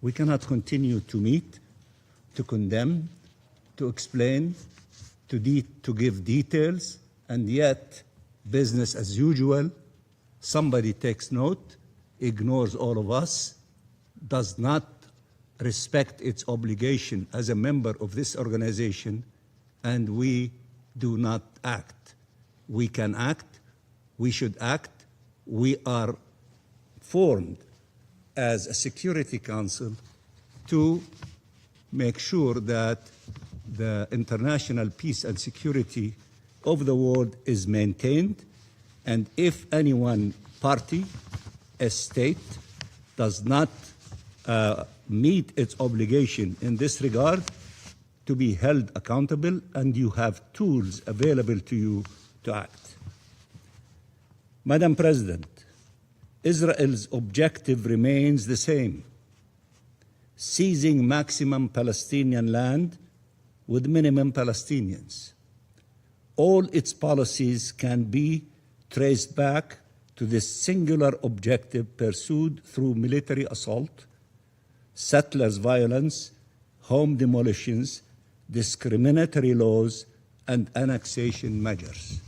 We cannot continue to meet, to condemn, to explain, to give details, and yet business as usual. Somebody takes note, ignores all of us, does not respect its obligation as a member of this organization, and we do not act. We can act, we should act. We are formed as a Security Council to make sure that the international peace and security of the world is maintained, and if any one party, a state, does not meet its obligation in this regard, to be held accountable, and you have tools available to you to act. Madam President, Israel's objective remains the same: seizing maximum Palestinian land with minimum Palestinians. All its policies can be traced back to this singular objective pursued through military assault, settlers' violence, home demolitions, discriminatory laws, and annexation measures.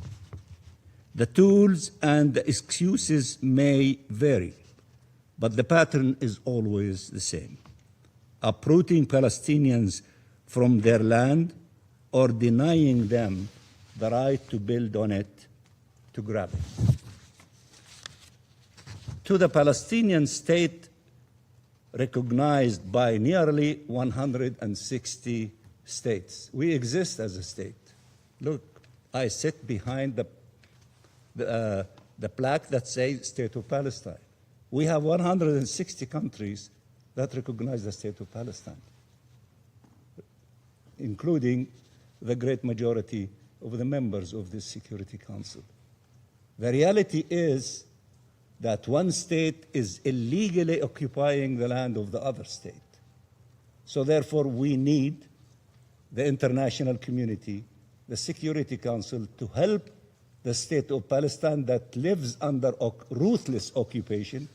The tools and the excuses may vary, but the pattern is always the same: uprooting Palestinians from their land or denying them the right to build on it, to grab it. To the Palestinian state, recognized by nearly 160 states. We exist as a state. Look, I sit behind the plaque that says State of Palestine. We have 160 countries that recognize the State of Palestine, including the great majority of the members of this Security Council. The reality is that one state is illegally occupying the land of the other state. So therefore, we need the international community, the Security Council, to help the State of Palestine that lives under ruthless occupation,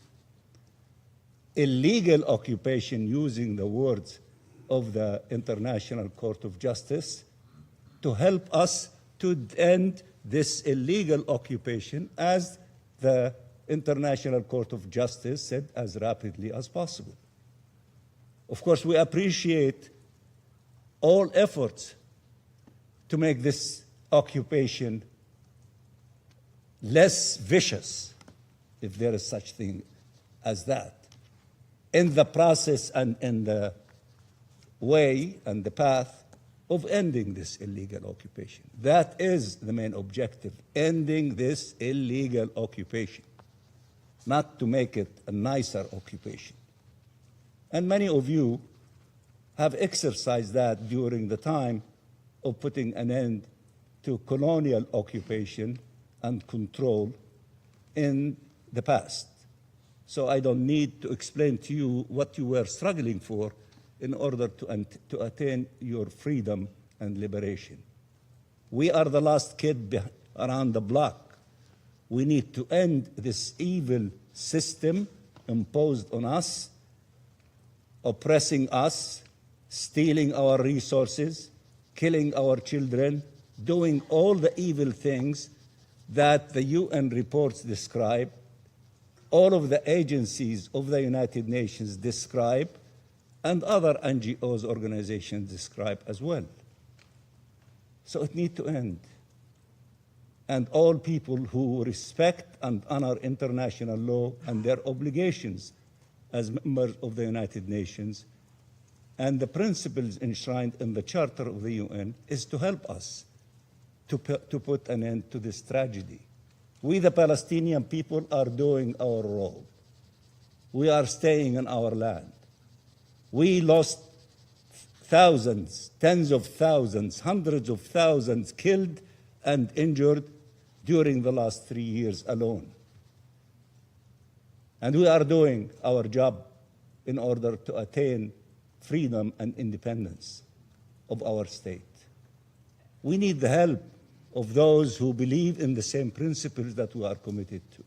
illegal occupation, using the words of the International Court of Justice, to help us to end this illegal occupation, as the International Court of Justice said, as rapidly as possible. Of course, we appreciate all efforts to make this occupation less vicious, if there is such thing as that, in the process and in the way and the path of ending this illegal occupation. That is the main objective: ending this illegal occupation, not to make it a nicer occupation. And many of you have exercised that during the time of putting an end to colonial occupation and control in the past. So I don't need to explain to you what you were struggling for in order to attain your freedom and liberation. We are the last kid around the block. We need to end this evil system imposed on us, oppressing us, stealing our resources, killing our children, doing all the evil things that the UN reports describe, all of the agencies of the United Nations describe, and other NGOs, organizations describe as well. So it needs to end. And all people who respect and honor international law and their obligations as members of the United Nations and the principles enshrined in the Charter of the UN is to help us to put an end to this tragedy. We, the Palestinian people, are doing our role. We are staying in our land. We lost thousands, tens of thousands, hundreds of thousands killed and injured during the last 3 years alone. And we are doing our job in order to attain freedom and independence of our state. We need the help of those who believe in the same principles that we are committed to.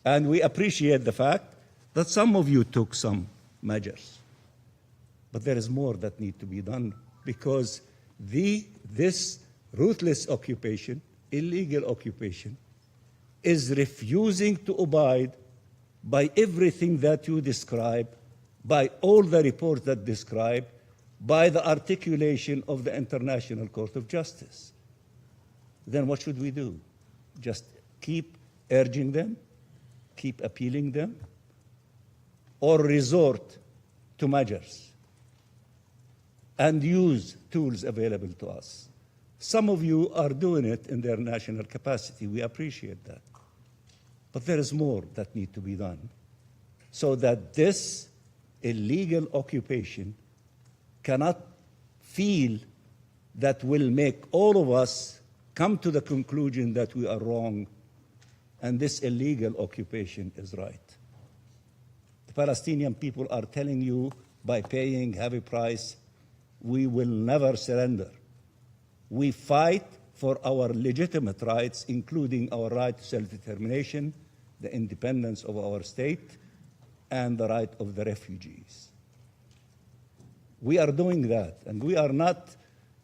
And we appreciate the fact that some of you took some measures. But there is more that needs to be done, because this ruthless occupation, illegal occupation, is refusing to abide by everything that you describe, by all the reports that describe, by the articulation of the International Court of Justice. Then what should we do? Just keep urging them, keep appealing them, or resort to measures and use tools available to us? Some of you are doing it in their national capacity. We appreciate that. But there is more that needs to be done so that this illegal occupation cannot feel that will make all of us come to the conclusion that we are wrong and this illegal occupation is right. The Palestinian people are telling you by paying heavy price, we will never surrender. We fight for our legitimate rights, including our right to self-determination, the independence of our state, and the right of the refugees. We are doing that, and we are not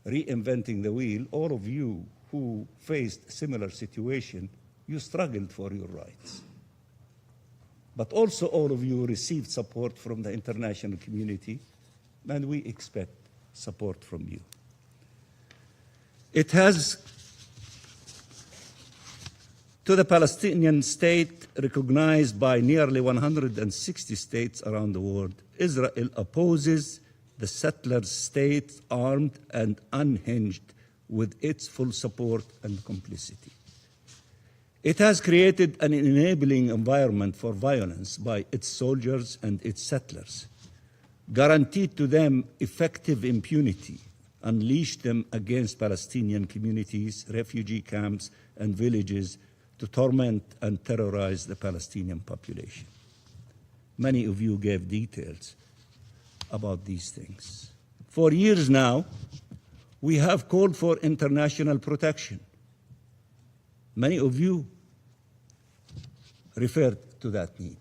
reinventing the wheel. All of you who faced similar situation, you struggled for your rights. But also all of you received support from the international community, and we expect support from you. It has, to the Palestinian state recognized by nearly 160 states around the world, Israel opposes the settler state, armed and unhinged, with its full support and complicity. It has created an enabling environment for violence by its soldiers and its settlers, guaranteed to them effective impunity, unleashed them against Palestinian communities, refugee camps, and villages to torment and terrorize the Palestinian population. Many of you gave details about these things. For years now, we have called for international protection. Many of you referred to that need.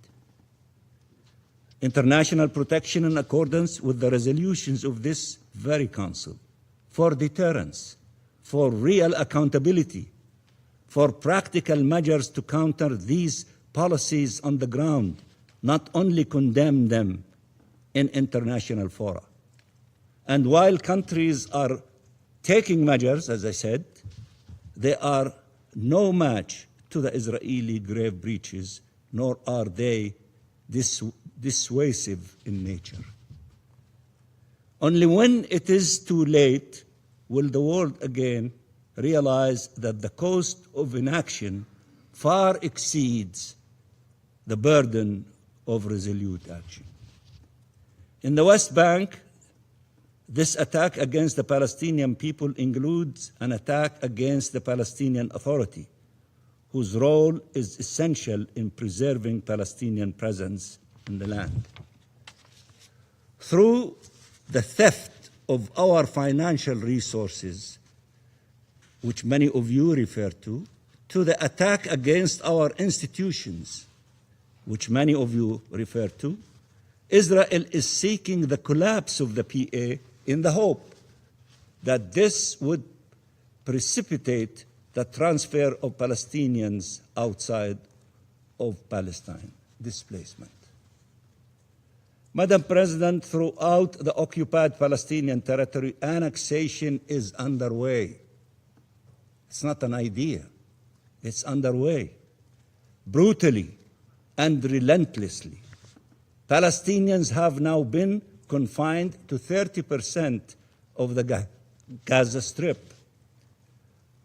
International protection in accordance with the resolutions of this very council, for deterrence, for real accountability, for practical measures to counter these policies on the ground, not only condemn them in international fora. And while countries are taking measures, as I said, they are no match to the Israeli grave breaches, nor are they dissuasive in nature. Only when it is too late will the world again realize that the cost of inaction far exceeds the burden of resolute action. In the West Bank, this attack against the Palestinian people includes an attack against the Palestinian Authority, whose role is essential in preserving Palestinian presence in the land. Through the theft of our financial resources, which many of you refer to the attack against our institutions, which many of you refer to, Israel is seeking the collapse of the PA in the hope that this would precipitate the transfer of Palestinians outside of Palestine, displacement. Madam President, throughout the occupied Palestinian territory, annexation is underway. It's not an idea. It's underway, brutally and relentlessly. Palestinians have now been confined to 30% of the Gaza Strip,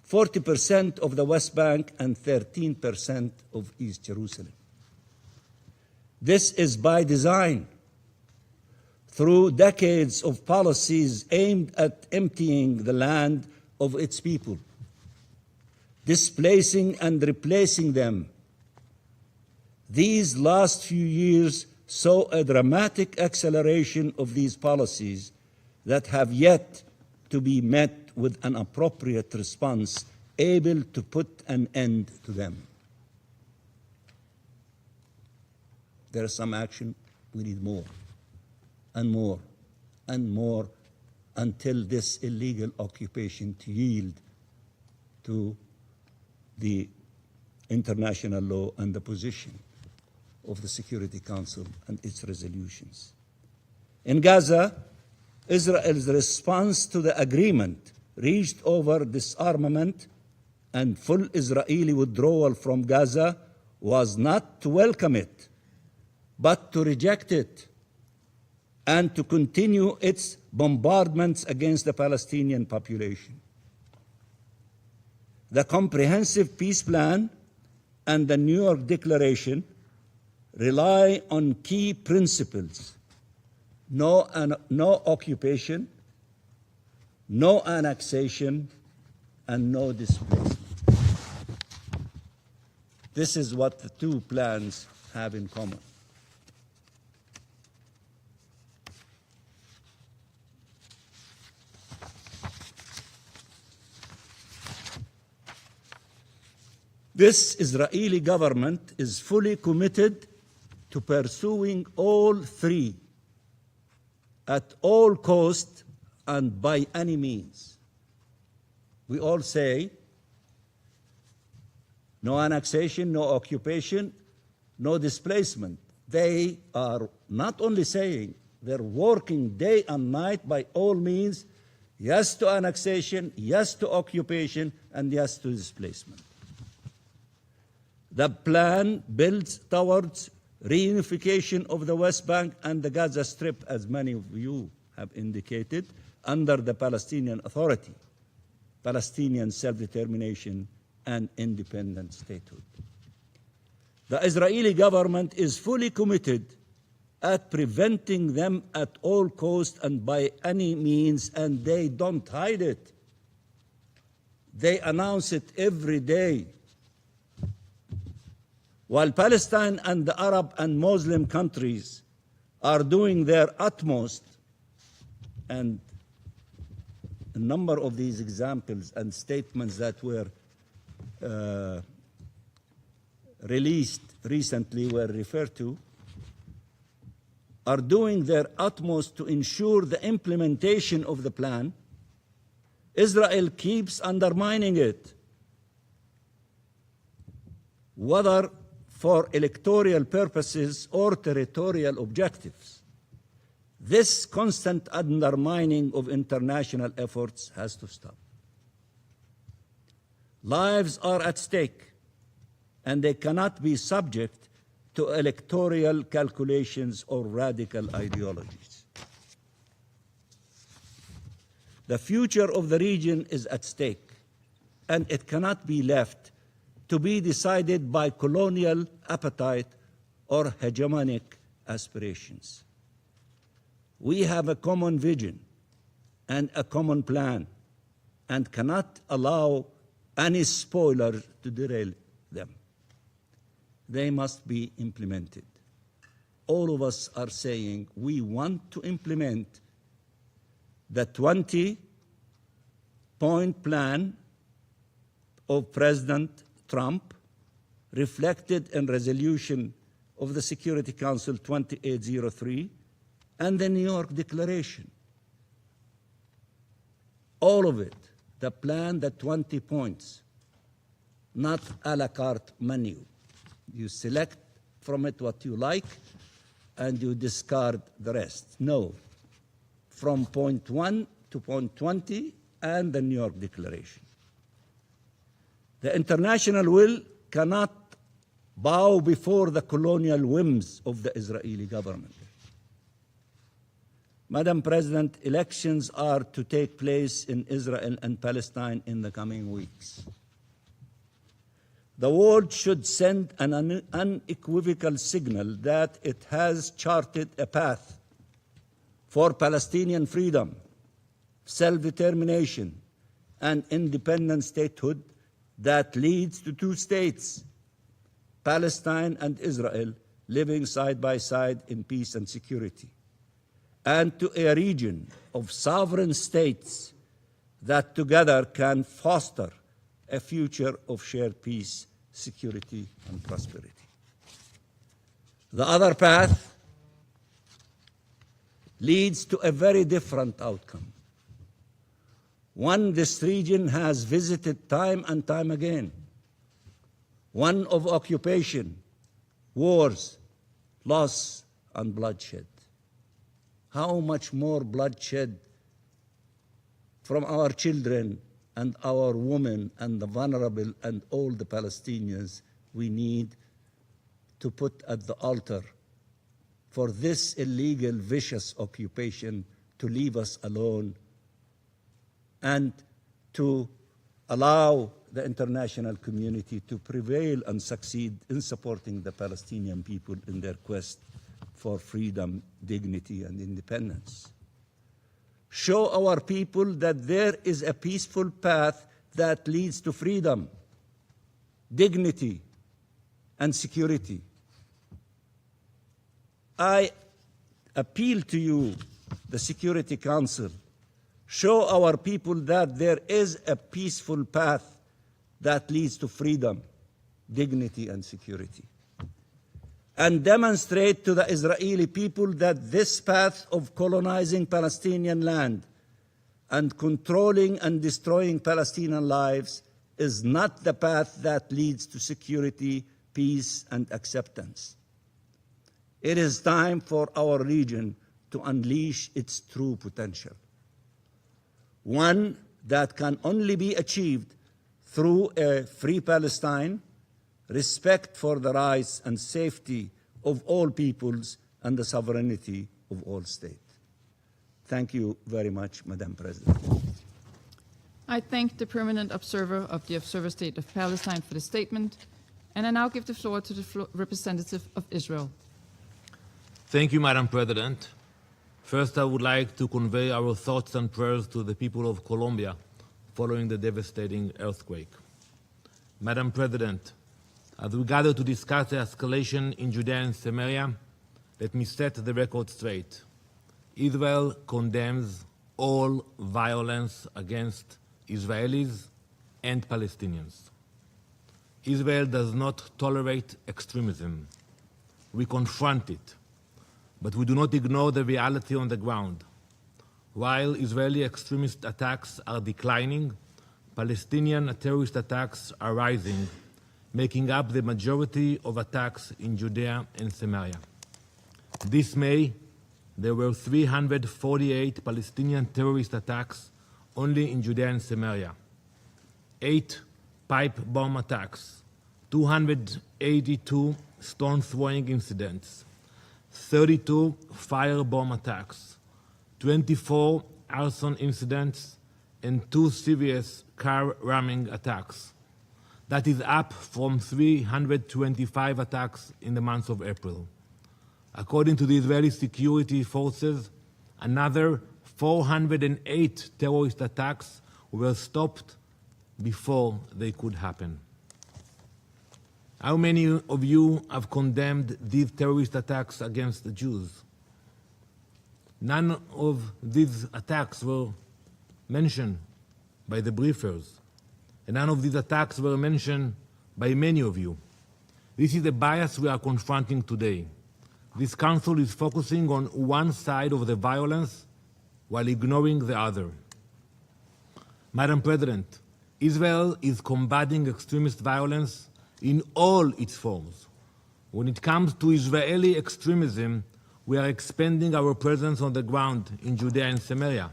40% of the West Bank, and 13% of East Jerusalem. This is by design, through decades of policies aimed at emptying the land of its people, displacing and replacing them. These last few years saw a dramatic acceleration of these policies that have yet to be met with an appropriate response able to put an end to them. There is some action, we need more. and more and more until this illegal occupation yield to the international law and the position of the Security Council and its resolutions. In Gaza, Israel's response to the agreement reached over disarmament and full Israeli withdrawal from Gaza was not to welcome it, but to reject it and to continue its bombardments against the Palestinian population. The Comprehensive Peace Plan and the New York Declaration rely on key principles: no occupation, no annexation, and no displacement. This is what the two plans have in common. This Israeli government is fully committed to pursuing all three at all cost and by any means. We all say no annexation, no occupation, no displacement. They are not only saying, they're working day and night by all means, yes to annexation, yes to occupation, and yes to displacement. The plan builds towards reunification of the West Bank and the Gaza Strip, as many of you have indicated, under the Palestinian Authority, Palestinian self-determination, and independent statehood. The Israeli government is fully committed at preventing them at all costs and by any means, and they don't hide it. They announce it every day. While Palestine and the Arab and Muslim countries are doing their utmost, and a number of these examples and statements that were released recently were referred to, are doing their utmost to ensure the implementation of the plan, Israel keeps undermining it, whether for electoral purposes or territorial objectives. This constant undermining of international efforts has to stop. Lives are at stake, and they cannot be subject to electoral calculations or radical ideologies. The future of the region is at stake, and it cannot be left to be decided by colonial appetite or hegemonic aspirations. We have a common vision and a common plan, and cannot allow any spoiler to derail them. They must be implemented. All of us are saying we want to implement the 20-point plan of President Trump, reflected in resolution of the Security Council 2803 and the New York Declaration. All of it, the plan, the 20 points, not a la carte menu. You select from it what you like and you discard the rest. No, from point 1 to point 20 and the New York Declaration. The international will cannot bow before the colonial whims of the Israeli government. Madam President, elections are to take place in Israel and Palestine in the coming weeks. The world should send an unequivocal signal that it has charted a path for Palestinian freedom, self-determination, and independent statehood that leads to two states, Palestine and Israel, living side by side in peace and security, and to a region of sovereign states that together can foster a future of shared peace, security, and prosperity. The other path leads to a very different outcome. One this region has visited time and time again. One of occupation, wars, loss, and bloodshed. How much more bloodshed from our children and our women and the vulnerable and all the Palestinians we need to put at the altar for this illegal, vicious occupation to leave us alone and to allow the international community to prevail and succeed in supporting the Palestinian people in their quest for freedom, dignity, and independence. Show our people that there is a peaceful path that leads to freedom, dignity, and security. I appeal to you, the Security Council, show our people that there is a peaceful path that leads to freedom, dignity, and security. And demonstrate to the Israeli people that this path of colonizing Palestinian land and controlling and destroying Palestinian lives is not the path that leads to security, peace, and acceptance. It is time for our region to unleash its true potential, one that can only be achieved through a free Palestine, respect for the rights and safety of all peoples, and the sovereignty of all states. Thank you very much, Madam President. I thank the permanent observer of the Observer State of Palestine for the statement, and I now give the floor to the representative of Israel. Thank you, Madam President. First, I would like to convey our thoughts and prayers to the people of Colombia following the devastating earthquake. Madam President, as we gather to discuss the escalation in Judea and Samaria, let me set the record straight. Israel condemns all violence against Israelis and Palestinians. Israel does not tolerate extremism. We confront it, but we do not ignore the reality on the ground. While Israeli extremist attacks are declining, Palestinian terrorist attacks are rising, making up the majority of attacks in Judea and Samaria. This May, there were 348 Palestinian terrorist attacks only in Judea and Samaria, 8 pipe bomb attacks, 282 stone-throwing incidents, 32 firebomb attacks, 24 arson incidents, and 2 serious car ramming attacks. That is up from 325 attacks in the month of April. According to the Israeli security forces, another 408 terrorist attacks were stopped before they could happen. How many of you have condemned these terrorist attacks against the Jews? None of these attacks were mentioned by the briefers, and none of these attacks were mentioned by many of you. This is the bias we are confronting today. This council is focusing on one side of the violence while ignoring the other. Madam President, Israel is combating extremist violence in all its forms. When it comes to Israeli extremism, we are expanding our presence on the ground in Judea and Samaria.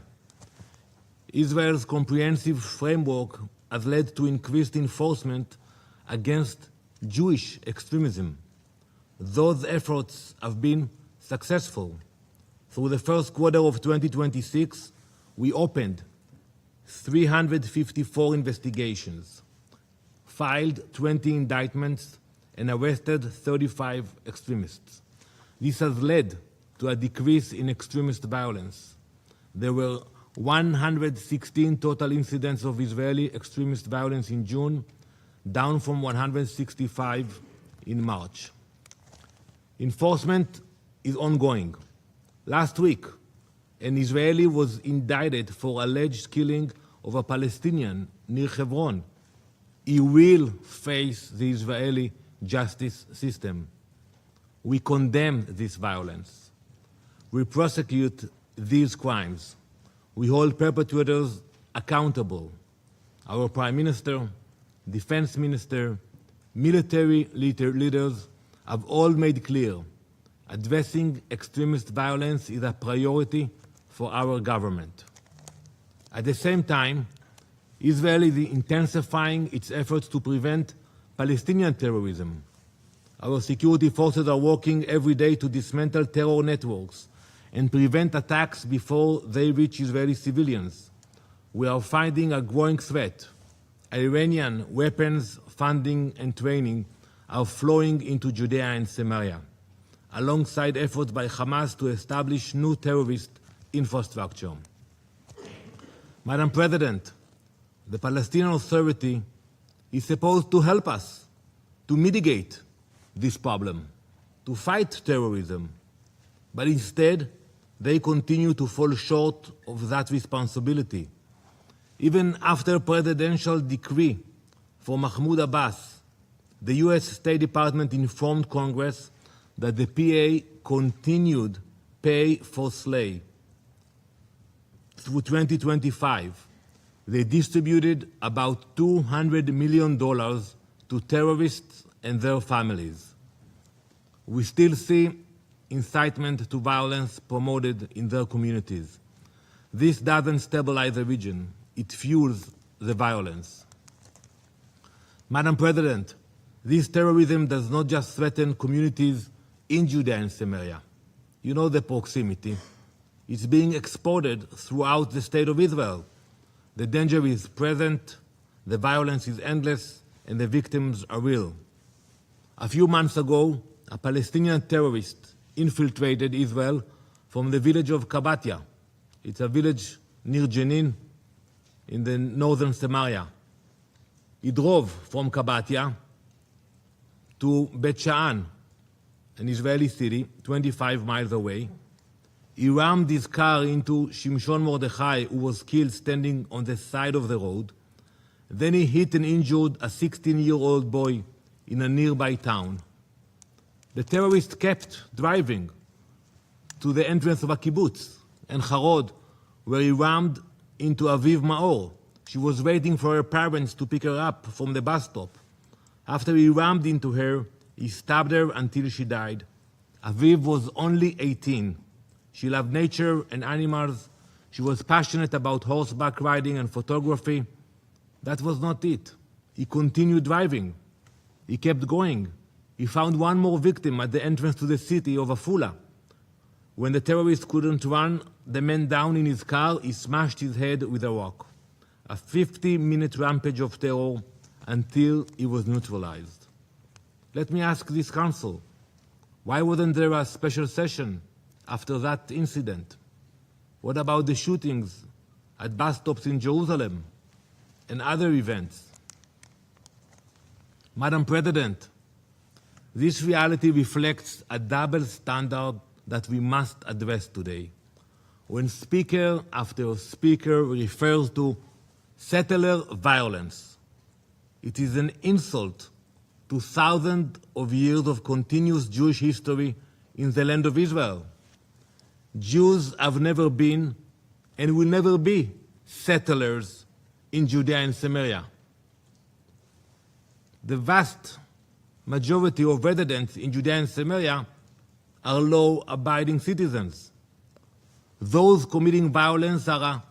Israel's comprehensive framework has led to increased enforcement against Jewish extremism. Those efforts have been successful. Through the first quarter of 2026, we opened 354 investigations, filed 20 indictments, and arrested 35 extremists. This has led to a decrease in extremist violence. There were 116 total incidents of Israeli extremist violence in June, down from 165 in March. Enforcement is ongoing. Last week, an Israeli was indicted for alleged killing of a Palestinian near Hebron. He will face the Israeli justice system. We condemn this violence. We prosecute these crimes. We hold perpetrators accountable. Our Prime Minister, Defense Minister, military leaders have all made clear addressing extremist violence is a priority for our government. At the same time, Israel is intensifying its efforts to prevent Palestinian terrorism. Our security forces are working every day to dismantle terror networks and prevent attacks before they reach Israeli civilians. We are finding a growing threat. Iranian weapons, funding, and training are flowing into Judea and Samaria, alongside efforts by Hamas to establish new terrorist infrastructure. Madam President, the Palestinian Authority is supposed to help us to mitigate this problem, to fight terrorism, but instead they continue to fall short of that responsibility. Even after a presidential decree for Mahmoud Abbas, the US State Department informed Congress that the PA continued pay for slay. Through 2025, they distributed about $200 million to terrorists and their families. We still see incitement to violence promoted in their communities. This doesn't stabilize the region, it fuels the violence. Madam President, this terrorism does not just threaten communities in Judea and Samaria. You know the proximity. It's being exported throughout the state of Israel. The danger is present, the violence is endless, and the victims are real. A few months ago, a Palestinian terrorist infiltrated Israel from the village of Kabatia. It's a village near Jenin in the northern Samaria. He drove from Kabatia to Bet Sha'an, an Israeli city 25 miles away. He rammed his car into Shimshon Mordechai, who was killed standing on the side of the road. Then he hit and injured a 16-year-old boy in a nearby town. The terrorist kept driving to the entrance of a kibbutz, and Harod, where he rammed into Aviv Maor. She was waiting for her parents to pick her up from the bus stop. After he rammed into her, he stabbed her until she died. Aviv was only 18. She loved nature and animals. She was passionate about horseback riding and photography. That was not it. He continued driving. He kept going. He found one more victim at the entrance to the city of Afula. When the terrorist couldn't run the man down in his car, he smashed his head with a rock. A 50-minute rampage of terror until he was neutralized. Let me ask this council, why wasn't there a special session after that incident? What about the shootings at bus stops in Jerusalem and other events? Madam President, this reality reflects a double standard that we must address today. When speaker after speaker refers to settler violence, it is an insult to thousands of years of continuous Jewish history in the land of Israel. Jews have never been and will never be settlers in Judea and Samaria. The vast majority of residents in Judea and Samaria are law-abiding citizens. Those committing violence are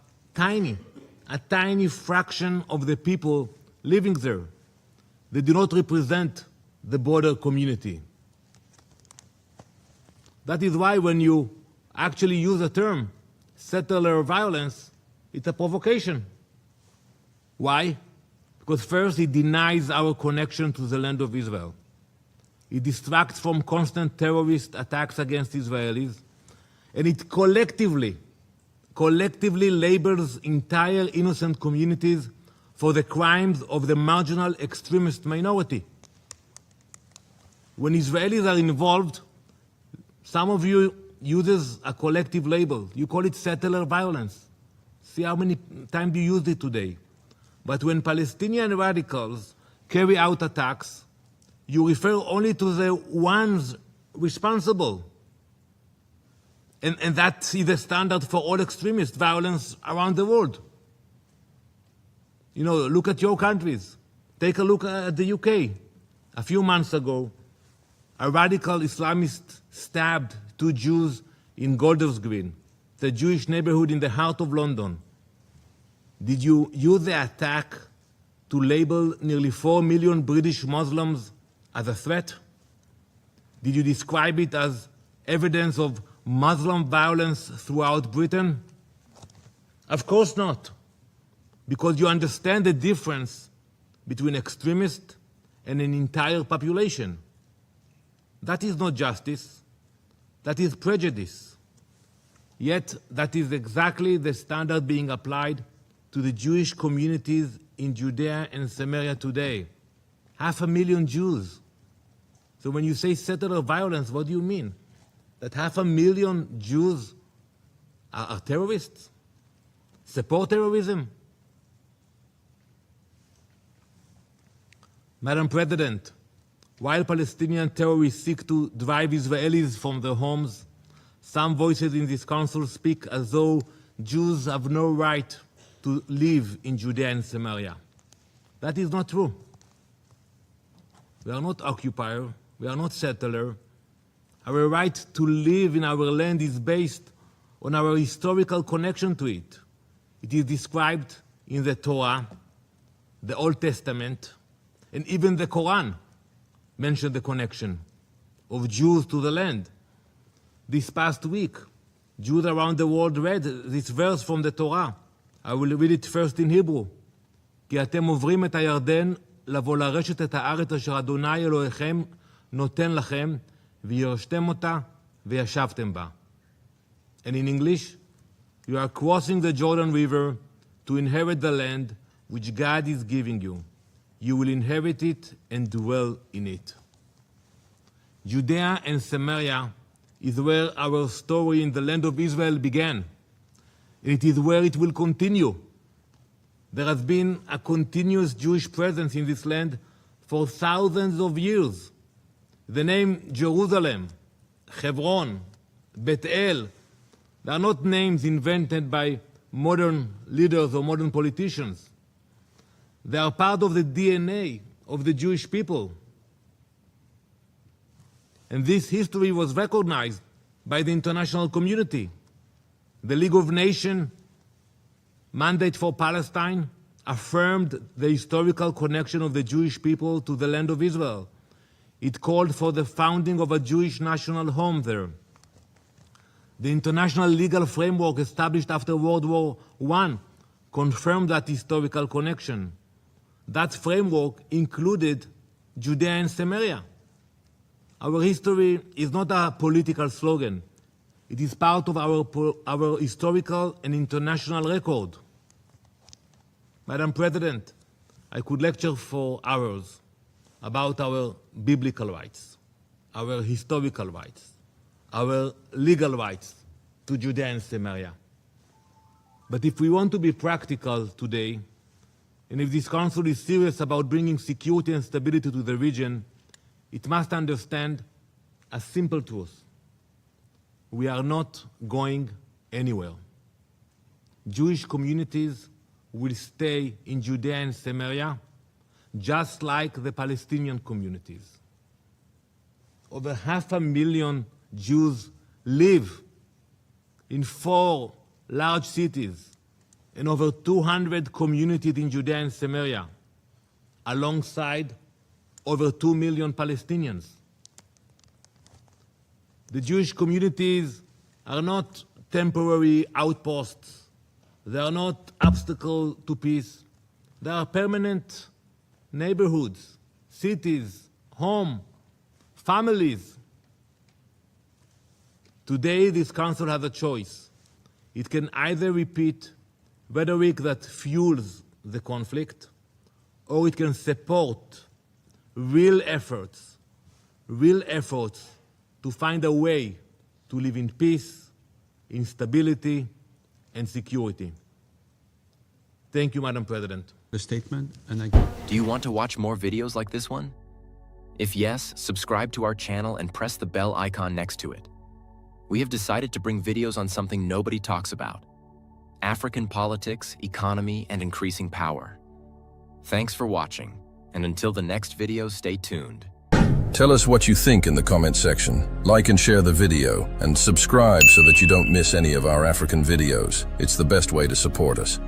a tiny fraction of the people living there. They do not represent the broader community. That is why when you actually use the term settler violence, it's a provocation. Why? Because first, it denies our connection to the land of Israel. It distracts from constant terrorist attacks against Israelis, and it collectively labels entire innocent communities for the crimes of the marginal extremist minority. When Israelis are involved, some of you uses a collective label. You call it settler violence. See how many times you used it today. But when Palestinian radicals carry out attacks, you refer only to the ones responsible. And that is the standard for all extremist violence around the world. You know, look at your countries. Take a look at the UK. A few months ago, a radical Islamist stabbed 2 Jews in Golders Green, the Jewish neighborhood in the heart of London. Did you use the attack to label nearly 4 million British Muslims as a threat? Did you describe it as evidence of Muslim violence throughout Britain? Of course not, because you understand the difference between extremist and an entire population. That is not justice, that is prejudice. Yet that is exactly the standard being applied to the Jewish communities in Judea and Samaria today. 500,000 Jews. So when you say settler violence, what do you mean? That 500,000 Jews are terrorists? Support terrorism? Madam President, while Palestinian terrorists seek to drive Israelis from their homes, some voices in this council speak as though Jews have no right to live in Judea and Samaria. That is not true. We are not occupier, we are not settler. Our right to live in our land is based on our historical connection to it. It is described in the Torah, the Old Testament, and even the Quran mentioned the connection of Jews to the land. This past week, Jews around the world read this verse from the Torah. I will read it first in Hebrew. כי אתם עוברים את הירדן לבוא לרשת את הארץ אשר אדוני אלוהיכם נותן לכם וירשתם אותה וישבתם בה. And in English, you are crossing the Jordan River to inherit the land which God is giving you. You will inherit it and dwell in it. Judea and Samaria is where our story in the land of Israel began. It is where it will continue. There has been a continuous Jewish presence in this land for thousands of years. The name Jerusalem, Hebron, Bethel, they are not names invented by modern leaders or modern politicians. They are part of the DNA of the Jewish people. And this history was recognized by the international community. The League of Nations mandate for Palestine affirmed the historical connection of the Jewish people to the land of Israel. It called for the founding of a Jewish national home there. The international legal framework established after World War I confirmed that historical connection. That framework included Judea and Samaria. Our history is not a political slogan. It is part of our historical and international record. Madam President, I could lecture for hours about our biblical rights, our historical rights, our legal rights to Judea and Samaria. But if we want to be practical today, and if this council is serious about bringing security and stability to the region, it must understand a simple truth. We are not going anywhere. Jewish communities will stay in Judea and Samaria, just like the Palestinian communities. Over 500,000 Jews live in 4 large cities and over 200 communities in Judea and Samaria, alongside over 2 million Palestinians. The Jewish communities are not temporary outposts. They are not obstacle to peace. They are permanent neighborhoods, cities, home, families. Today, this council has a choice. It can either repeat rhetoric that fuels the conflict, or it can support real efforts to find a way to live in peace, in stability, and security. Thank you, Madam President. The statement, and I... Do you want to watch more videos like this one? If yes, subscribe to our channel and press the bell icon next to it. we have decided to bring videos on something nobody talks about: African politics, economy, and increasing power. Thanks for watching, and until the next video, stay tuned. Tell us what you think in the comment section. Like and share the video, and subscribe so that you don't miss any of our African videos. It's the best way to support us.